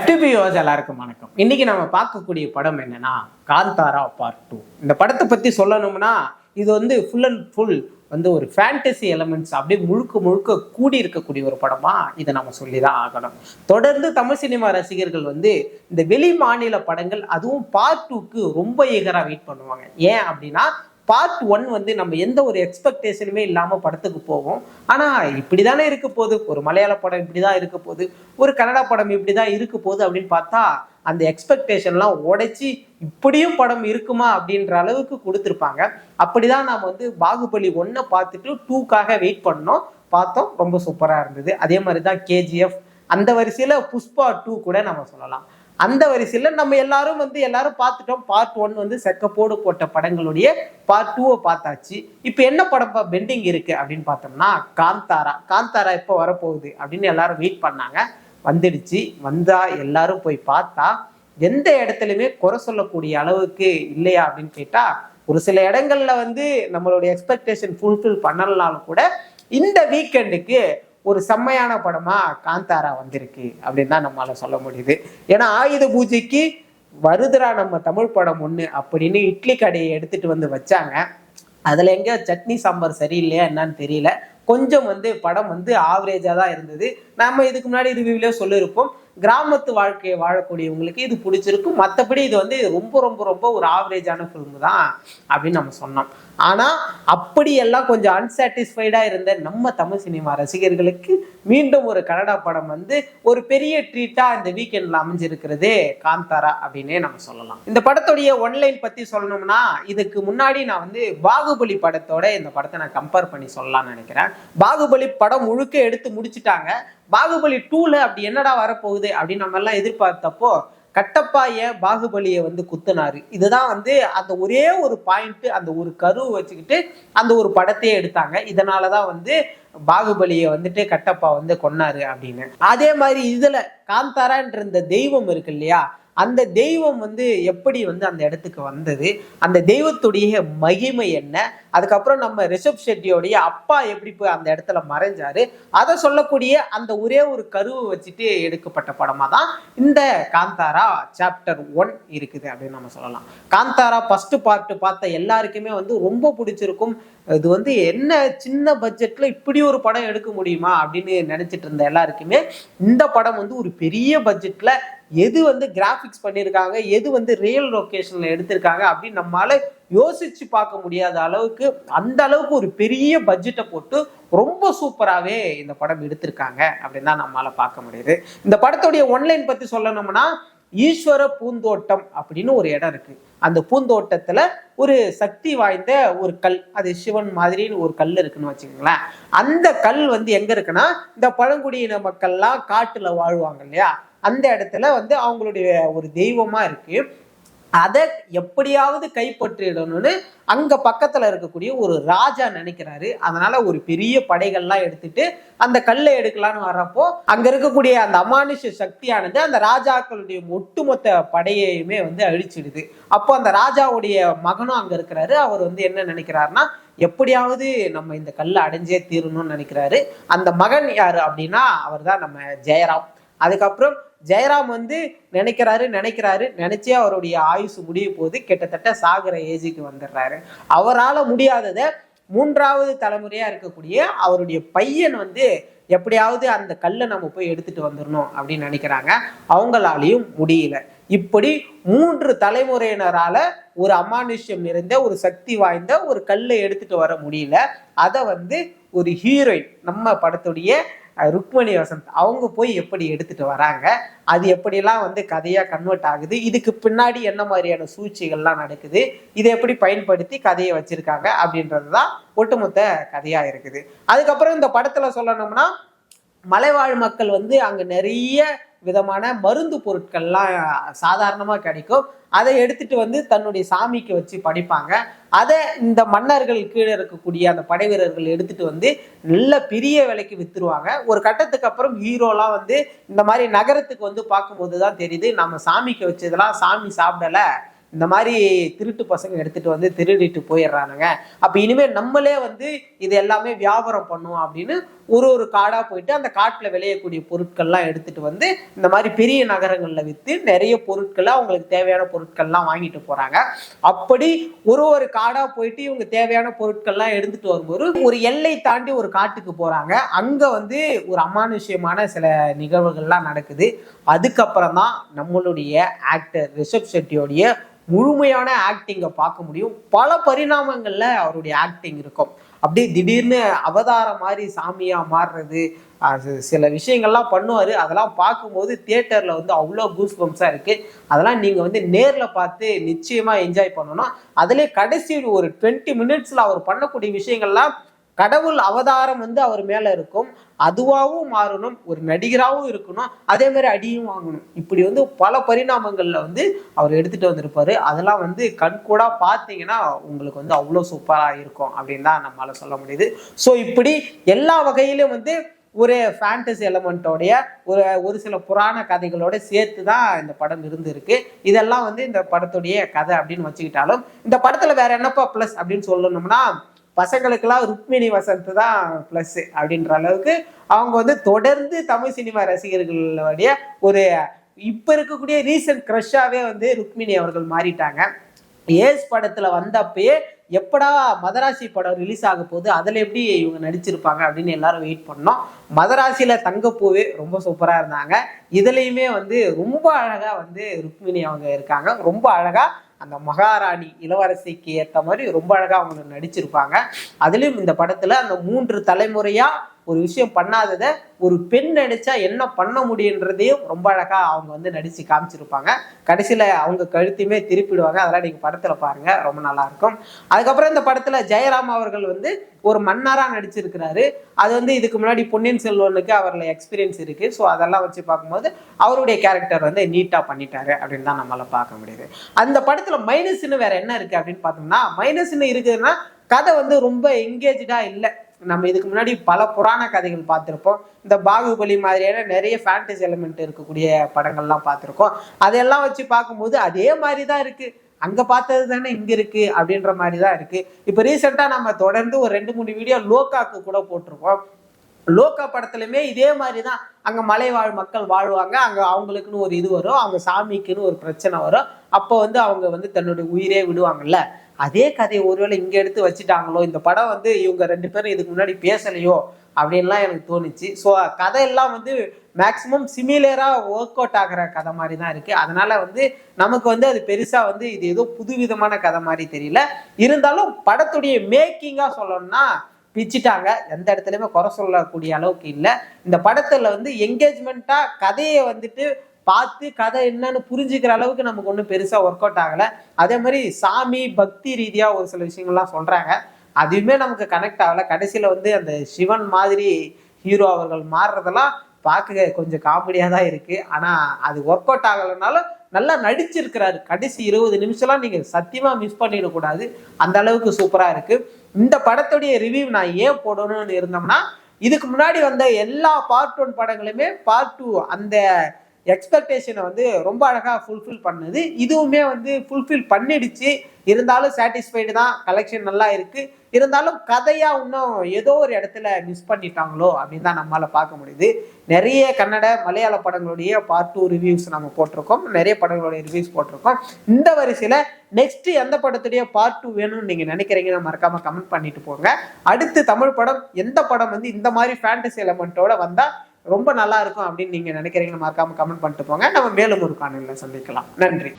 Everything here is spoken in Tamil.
FTP யோஸ் எல்லாருக்கும் வணக்கம். இன்னைக்கு நம்ம பார்க்கக்கூடிய படம் என்னன்னா காந்தாரா பார்ட் 2. இந்த படத்தை பத்தி சொல்லணும்னா இது வந்து ஃபுல் அண்ட் ஃபுல் வந்து ஒரு ஃபேண்டசி எலமெண்ட்ஸ் அப்படியே முழுக்க முழுக்க கூடி இருக்கக்கூடிய ஒரு படமா இதை நம்ம சொல்லிதான் ஆகணும். தொடர்ந்து தமிழ் சினிமா ரசிகர்கள் வந்து இந்த வெளி மாநில படங்கள் அதுவும் பார்ட் 2க்கு ரொம்ப ஈகரா வெயிட் பண்ணுவாங்க. ஏன் அப்படின்னா பார்ட் 1 வந்து நம்ம எந்த ஒரு எக்ஸ்பெக்டேஷனுமே இல்லாம படத்துக்கு போவோம். ஆனா இப்படிதானே இருக்க போகுது, ஒரு மலையாள படம் இப்படிதான் இருக்க போகுது, ஒரு கன்னடா படம் இப்படிதான் இருக்க போகுது அப்படின்னு பார்த்தா அந்த எக்ஸ்பெக்டேஷன்லாம் உடைச்சி இப்படியும் படம் இருக்குமா அப்படின்ற அளவுக்கு கொடுத்துருப்பாங்க. அப்படிதான் நாம வந்து பாகுபலி 1 பார்த்துட்டு 2க்காக வெயிட் பண்ணோம். பார்த்தோம், ரொம்ப சூப்பரா இருந்தது. அதே மாதிரிதான் KGF, அந்த வரிசையில புஷ்பா 2 கூட நம்ம சொல்லலாம். அந்த வரிசையில நம்ம எல்லாரும் பார்த்துட்டோம். பார்ட் 1 வந்து செக்கப்போடு போட்ட படங்களுடைய பார்ட் 2 பார்த்தாச்சு. இப்ப என்ன படம் பெண்டிங் இருக்கு அப்படின்னு பார்த்தோம்னா காந்தாரா எப்போ வரப்போகுது அப்படின்னு எல்லாரும் வெயிட் பண்ணாங்க. வந்துடுச்சு. வந்தா எல்லாரும் போய் பார்த்தா எந்த இடத்துலையுமே குறை சொல்லக்கூடிய அளவுக்கு இல்லையா அப்படின்னு கேட்டா, ஒரு சில இடங்கள்ல வந்து நம்மளுடைய எக்ஸ்பெக்டேஷன் ஃபுல்ஃபில் பண்ணலனாலும் கூட இந்த வீக்கெண்டுக்கு ஒரு செம்மையான படமா காந்தாரா வந்திருக்கு அப்படின்னு தான் நம்மளால சொல்ல முடியுது. ஏன்னா ஆயுத பூஜைக்கு வருதுரா நம்ம தமிழ் படம் 1 அப்படின்னு இட்லி கடையை எடுத்துட்டு வந்து வச்சாங்க. அதுல எங்க சட்னி சாம்பார் சரியில்லையா என்னன்னு தெரியல. கொஞ்சம் வந்து படம் வந்து ஆவரேஜா தான் இருந்தது. நம்ம இதுக்கு முன்னாடி ரிவ்யூலயே சொல்லியிருப்போம், கிராமத்து வாழ்க்கையை வாழக்கூடியவங்களுக்கு இது பிடிச்சிருக்கும், மற்றபடி இது வந்து ரொம்ப ரொம்ப ரொம்ப ஒரு ஆவரேஜான ஃபிலிம் தான் அப்படின்னு நம்ம சொன்னோம். ஆனா அப்படியெல்லாம் கொஞ்சம் அன்சாட்டிஸ்ஃபைடா இருந்த நம்ம தமிழ் சினிமா ரசிகர்களுக்கு மீண்டும் ஒரு கன்னடா படம் வந்து ஒரு பெரிய ட்ரீட்டா இந்த வீக்கெண்ட்ல அமைஞ்சிருக்கிறதே காந்தாரா அப்படின்னே நம்ம சொல்லலாம். இந்த படத்துடைய ஒன்லைன் பத்தி சொல்லணும்னா, இதுக்கு முன்னாடி நான் வந்து பாகுபலி படத்தோட இந்த படத்தை நான் கம்பேர் பண்ணி சொல்லலாம்னு நினைக்கிறேன். பாகுபலி படம் முழுக்க எடுத்து முடிச்சுட்டாங்க. பாகுபலி 2ல அப்படி என்னடா வரப்போகுது அப்படின்னு நம்ம எல்லாம் எதிர்பார்த்தப்போ கட்டப்பா ஏன் பாகுபலியை வந்து குத்துனாரு, இதுதான் வந்து அந்த ஒரே ஒரு பாயிண்ட், அந்த ஒரு கருவை வச்சுக்கிட்டு அந்த ஒரு படத்தையே எடுத்தாங்க. இதனாலதான் வந்து பாகுபலியை வந்துட்டு கட்டப்பா வந்து கொன்னாரு அப்படின்னு. அதே மாதிரி இதுல காந்தாரான்ற இந்த தெய்வம் இருக்கு இல்லையா, அந்த தெய்வம் வந்து எப்படி வந்து அந்த இடத்துக்கு வந்தது, அந்த தெய்வத்துடைய மகிமை என்ன, அதுக்கப்புறம் நம்ம ரிஷப் ஷெட்டியோடைய அப்பா எப்படி போய் அந்த இடத்துல மறைஞ்சாரு, அதை சொல்லக்கூடிய அந்த ஒரே ஒரு கருவை வச்சுட்டு எடுக்கப்பட்ட படமா தான் இந்த காந்தாரா சாப்டர் 1 இருக்குது அப்படின்னு நம்ம சொல்லலாம். காந்தாரா ஃபர்ஸ்ட் பார்ட் பார்த்த எல்லாருக்குமே வந்து ரொம்ப பிடிச்சிருக்கும். இது வந்து என்ன சின்ன பட்ஜெட்ல இப்படி ஒரு படம் எடுக்க முடியுமா அப்படின்னு நினைச்சிட்டு இருந்த எல்லாருக்குமே இந்த படம் வந்து ஒரு பெரிய பட்ஜெட்ல எது வந்து கிராபிக்ஸ் பண்ணியிருக்காங்க, எது வந்து ரியல் லொகேஷன்ல எடுத்திருக்காங்க அப்படின்னு நம்மளால யோசிச்சு பார்க்க முடியாத அளவுக்கு அந்த அளவுக்கு ஒரு பெரிய பட்ஜெட்டை போட்டு ரொம்ப சூப்பராகவே இந்த படம் எடுத்திருக்காங்க அப்படின்னு தான் நம்மளால பார்க்க முடியுது. இந்த படத்துடைய ஒன்லைன் பத்தி சொல்லணும்னா, ஈஸ்வர பூந்தோட்டம் அப்படின்னு ஒரு இடம் இருக்கு. அந்த பூந்தோட்டத்துல ஒரு சக்தி வாய்ந்த ஒரு கல், அது சிவன் மாதிரின்னு ஒரு கல் இருக்குன்னு வச்சுக்கோங்களேன். அந்த கல் வந்து எங்க இருக்குன்னா, இந்த பழங்குடியின மக்கள்லாம் காட்டுல வாழ்வாங்க இல்லையா, அந்த இடத்துல வந்து அவங்களுடைய ஒரு தெய்வமா இருக்கு. அதை எப்படியாவது கைப்பற்றிடணும்னு அங்க பக்கத்துல இருக்கக்கூடிய ஒரு ராஜா நினைக்கிறாரு. அதனால ஒரு பெரிய படைகள்லாம் எடுத்துட்டு அந்த கல்லை எடுக்கலான்னு வர்றப்போ அங்க இருக்கக்கூடிய அந்த அமானுஷ சக்தியானது அந்த ராஜாக்களுடைய ஒட்டுமொத்த படையையுமே வந்து அழிச்சிடுது. அப்போ அந்த ராஜாவுடைய மகனும் அங்க இருக்கிறாரு. அவர் வந்து என்ன நினைக்கிறாருன்னா, எப்படியாவது நம்ம இந்த கல்லை அடைஞ்சே தீரணும்னு நினைக்கிறாரு. அந்த மகன் யாரு அப்படின்னா, அவர் தான் நம்ம ஜெயராம். அதுக்கப்புறம் ஜெயராம் வந்து நினைச்சே அவருடைய ஆயுசு முடிய போது கிட்டத்தட்ட சாகர ஏஜுக்கு வந்துடுறாரு. அவரால் முடியாததை 3வது தலைமுறையா இருக்கக்கூடிய அவருடைய பையன் வந்து எப்படியாவது அந்த கல்லை நம்ம போய் எடுத்துட்டு வந்துடணும் அப்படின்னு நினைக்கிறாங்க. அவங்களாலையும் முடியல. இப்படி 3 தலைமுறையினரால ஒரு அமானுஷ்யம் நிறைந்த ஒரு சக்தி வாய்ந்த ஒரு கல்லை எடுத்துட்டு வர முடியல. அதை வந்து ஒரு ஹீரோயின், நம்ம படத்துடைய ருக்மணி வசந்த், அவங்க போய் எப்படி எடுத்துட்டு வராங்க, அது எப்படியெல்லாம் வந்து கதையா கன்வெர்ட் ஆகுது, இதுக்கு பின்னாடி என்ன மாதிரியான சூழ்ச்சிகள்லாம் நடக்குது, இதை எப்படி பயன்படுத்தி கதையை வச்சிருக்காங்க அப்படின்றதுதான் ஒட்டுமொத்த கதையா இருக்குது. அதுக்கப்புறம் இந்த படத்துல சொல்லணும்னா, மலைவாழ் மக்கள் வந்து அங்க நிறைய விதமான மருந்து பொருட்கள்லாம் சாதாரணமா கிடைக்கும். அதை எடுத்துட்டு வந்து தன்னுடைய சாமிக்கு வச்சு படிப்பாங்க. அதை இந்த மன்னர்கள் கீழே இருக்கக்கூடிய அந்த படை வீரர்கள் எடுத்துட்டு வந்து நல்ல பெரிய விலைக்கு வித்துருவாங்க. ஒரு கட்டத்துக்கு அப்புறம் ஹீரோலாம் வந்து இந்த மாதிரி நகரத்துக்கு வந்து பார்க்கும்போது தான் தெரியுது, நம்ம சாமிக்கு வச்சதெல்லாம் சாமி சாப்பிடல, இந்த மாதிரி திருட்டு பசங்க எடுத்துட்டு வந்து திருடிட்டு போயிடுறானுங்க, அப்ப இனிமேல் நம்மளே வந்து இது எல்லாமே வியாபாரம் பண்ணுவோம் அப்படின்னு ஒரு காடா போயிட்டு அந்த காட்டுல விளையக்கூடிய பொருட்கள்லாம் எடுத்துட்டு வந்து இந்த மாதிரி பெரிய நகரங்கள்ல வித்து நிறைய பொருட்களை அவங்களுக்கு தேவையான பொருட்கள்லாம் வாங்கிட்டு போறாங்க. அப்படி ஒரு காடா போயிட்டு இவங்க தேவையான பொருட்கள்லாம் எடுத்துட்டு வரும்போது ஒரு எல்லை தாண்டி ஒரு காட்டுக்கு போறாங்க. அங்க வந்து ஒரு அமானுஷ்யமான சில நிகழ்வுகள்லாம் நடக்குது. அதுக்கப்புறம் தான் நம்மளுடைய ஆக்டர் ரிஷப் ஷெட்டியோடைய முழுமையான ஆக்டிங்கை பார்க்க முடியும். பல பரிணாமங்கள்ல அவருடைய ஆக்டிங் இருக்கும். அப்படியே திடீர்னு அவதாரம் மாதிரி சாமியா மாறுறது, அது சில விஷயங்கள்லாம் பண்ணுவாரு. அதெல்லாம் பார்க்கும்போது தியேட்டர்ல வந்து அவ்வளோ கூஸ் பம்ஸா இருக்கு. அதெல்லாம் நீங்க வந்து நேர்ல பார்த்து நிச்சயமா என்ஜாய் பண்ணணும். அதுலேயே கடைசி ஒரு 20 மினிட்ஸ்ல அவர் பண்ணக்கூடிய விஷயங்கள்லாம் கடவுள் அவதாரம் வந்து அவர் மேல இருக்கும். அதுவாகவும் மாறணும், ஒரு நடிகராகவும் இருக்கணும், அதே மாதிரி அடியும் வாங்கணும். இப்படி வந்து பல பரிணாமங்கள்ல வந்து அவர் எடுத்துட்டு வந்திருப்பாரு. அதெல்லாம் வந்து கண்கூடா பார்த்தீங்கன்னா உங்களுக்கு வந்து அவ்வளோ சூப்பரா இருக்கும் அப்படின்னு தான் நம்மளால சொல்ல முடியுது. ஸோ இப்படி எல்லா வகையிலும் வந்து ஒரு ஃபேண்டசி எலமெண்ட்டோடைய ஒரு சில புராண கதைகளோட சேர்த்து தான் இந்த படம் இருந்திருக்கு. இதெல்லாம் வந்து இந்த படத்துடைய கதை அப்படின்னு வச்சுக்கிட்டாலும், இந்த படத்துல வேற என்னப்பா பிளஸ் அப்படின்னு சொல்லணும்னா, பசங்களுக்கெல்லாம் ருக்மிணி வசந்த் தான் பிளஸ் அப்படின்ற அளவுக்கு அவங்க வந்து தொடர்ந்து தமிழ் சினிமா ரசிகர்களுடைய ஒரு இப்ப இருக்கக்கூடிய ரீசன்ட் கிரஷாவே வந்து ருக்மிணி அவர்கள் மாறிட்டாங்க. ஏஸ் படத்துல வந்தப்பயே எப்படா மதராசி படம் ரிலீஸ் ஆக போகுது, அதுல எப்படி இவங்க நடிச்சிருப்பாங்க அப்படின்னு எல்லாரும் வெயிட் பண்ணோம். மதராசியில தங்கப்பூவே ரொம்ப சூப்பரா இருந்தாங்க. இதுலயுமே வந்து ரொம்ப அழகா வந்து ருக்மிணி அவங்க இருக்காங்க. ரொம்ப அழகா அந்த மகாராணி இளவரசிக்கு ஏற்ற மாதிரி ரொம்ப அழகா அவங்க நடிச்சிருப்பாங்க. அதுலயும் இந்த படத்துல அந்த 3 தலைமுறையா ஒரு விஷயம் பண்ணாததை ஒரு பெண் நடிச்சா என்ன பண்ண முடியுன்றதையும் ரொம்ப அழகா அவங்க வந்து நடிச்சு காமிச்சிருப்பாங்க. கடைசியில அவங்க கழுத்தையுமே திருப்பிடுவாங்க. அதெல்லாம் நீங்க படத்துல பாருங்க, ரொம்ப நல்லா இருக்கும். அதுக்கப்புறம் இந்த படத்துல ஜெயராம் அவர்கள் வந்து ஒரு மன்னரா நடிச்சிருக்கிறாரு. அது வந்து இதுக்கு முன்னாடி பொன்னியின் செல்வனுக்கு அவர்ல எக்ஸ்பீரியன்ஸ் இருக்கு. ஸோ அதெல்லாம் வச்சு பார்க்கும்போது அவருடைய கேரக்டர் வந்து நீட்டா பண்ணிட்டாரு அப்படின்னு தான் நம்மளால பார்க்க முடியுது. அந்த படத்துல மைனஸ்ன்னு வேற என்ன இருக்கு அப்படின்னு பார்த்தோம்னா, மைனஸ்ன்னு இருக்குதுன்னா கதை வந்து ரொம்ப எங்கேஜா இல்லை. நம்ம இதுக்கு முன்னாடி பல புராண கதைகள் பார்த்திருப்போம். இந்த பாகுபலி மாதிரியான நிறைய ஃபேண்டசி எலிமெண்ட் இருக்கக்கூடிய படங்கள்லாம் பார்த்திருக்கோம். அதெல்லாம் வச்சு பார்க்கும்போது அதே மாதிரிதான் இருக்கு, அங்க பார்த்தது தானே இங்க இருக்கு அப்படின்ற மாதிரிதான் இருக்கு. இப்ப ரீசெண்டா நம்ம தொடர்ந்து ஒரு 2-3 வீடியோ லோகாக்கு கூட போட்டிருக்கோம். லோகா படத்துலயுமே இதே மாதிரிதான், அங்க மலை வாழ் மக்கள் வாழ்வாங்க, அங்க அவங்களுக்குன்னு ஒரு இது வரும், அவங்க சாமிக்குன்னு ஒரு பிரச்சனை வரும், அப்போ வந்து அவங்க வந்து தன்னுடைய உயிரே விடுவாங்கல்ல. அதே கதையை ஒருவேளை இங்க எடுத்து வச்சுட்டாங்களோ, இந்த படம் வந்து இவங்க 2 பேரும் இதுக்கு முன்னாடி பேசலையோ அப்படின்லாம் எனக்கு தோணுச்சு. ஸோ கதையெல்லாம் வந்து மேக்சிமம் சிமிலரா ஒர்க் அவுட் ஆகிற கதை மாதிரி தான் இருக்கு. அதனால வந்து நமக்கு வந்து அது பெருசா வந்து இது ஏதோ புதுவிதமான கதை மாதிரி தெரியல. இருந்தாலும் படத்துடைய மேக்கிங்கா சொல்லணும்னா பிச்சுட்டாங்க. எந்த இடத்துலயுமே குறை சொல்லக்கூடிய அளவுக்கு இல்லை. இந்த படத்துல வந்து என்கேஜ்மெண்டா கதையை வந்துட்டு பார்த்து கதை என்னன்னு புரிஞ்சுக்கிற அளவுக்கு நமக்கு ஒன்றும் பெருசா ஒர்க் அவுட் ஆகலை. அதே மாதிரி சாமி பக்தி ரீதியா ஒரு சில விஷயங்கள்லாம் சொல்றாங்க, அதுவுமே நமக்கு கனெக்ட் ஆகலை. கடைசியில வந்து அந்த சிவன் மாதிரி ஹீரோ அவர்கள் மாறுறதெல்லாம் பார்க்க கொஞ்சம் காமெடியா தான் இருக்கு. ஆனா அது ஒர்க் அவுட் ஆகலைனாலும் நல்லா நடிச்சிருக்கிறாரு. கடைசி 20 நிமிஷம்லாம் நீங்க சத்தியமா மிஸ் பண்ணிடக்கூடாது, அந்த அளவுக்கு சூப்பரா இருக்கு. இந்த படத்துடைய ரிவ்யூ நான் ஏன் போடணும்னு இருந்தோம்னா, இதுக்கு முன்னாடி வந்த எல்லா பார்ட் 1 படங்களுமே பார்ட் 2 அந்த எக்ஸ்பெக்டேஷனை வந்து ரொம்ப அழகா ஃபுல்ஃபில் பண்ணுது. இதுவுமே வந்து ஃபுல்ஃபில் பண்ணிடுச்சு. இருந்தாலும் சாட்டிஸ்ஃபைடு தான், கலெக்ஷன் நல்லா இருக்கு. இருந்தாலும் கதையா இன்னும் ஏதோ ஒரு இடத்துல மிஸ் பண்ணிட்டாங்களோ அப்படின்னு தான் நம்மளால பார்க்க முடியுது. நிறைய கன்னட மலையாள படங்களுடைய பார்ட் 2 ரிவ்யூஸ் நம்ம போட்டிருக்கோம், நிறைய படங்களுடைய ரிவ்யூஸ் போட்டிருக்கோம். இந்த வரிசையில நெக்ஸ்ட் எந்த படத்துடைய பார்ட் 2 வேணும்னு நீங்க நினைக்கிறீங்கன்னு மறக்காம கமெண்ட் பண்ணிட்டு போங்க. அடுத்து தமிழ் படம் எந்த படம் வந்து இந்த மாதிரி ஃபேண்டசி எலமெண்ட்டோட வந்தா ரொம்ப நல்லா இருக்கும் அப்படின்னு நீங்க நினைக்கிறீங்கன்னு மறக்காம கமெண்ட் பண்ணிட்டு போங்க. நம்ம மேலும் ஒரு காணொளியில சந்திக்கலாம். நன்றி.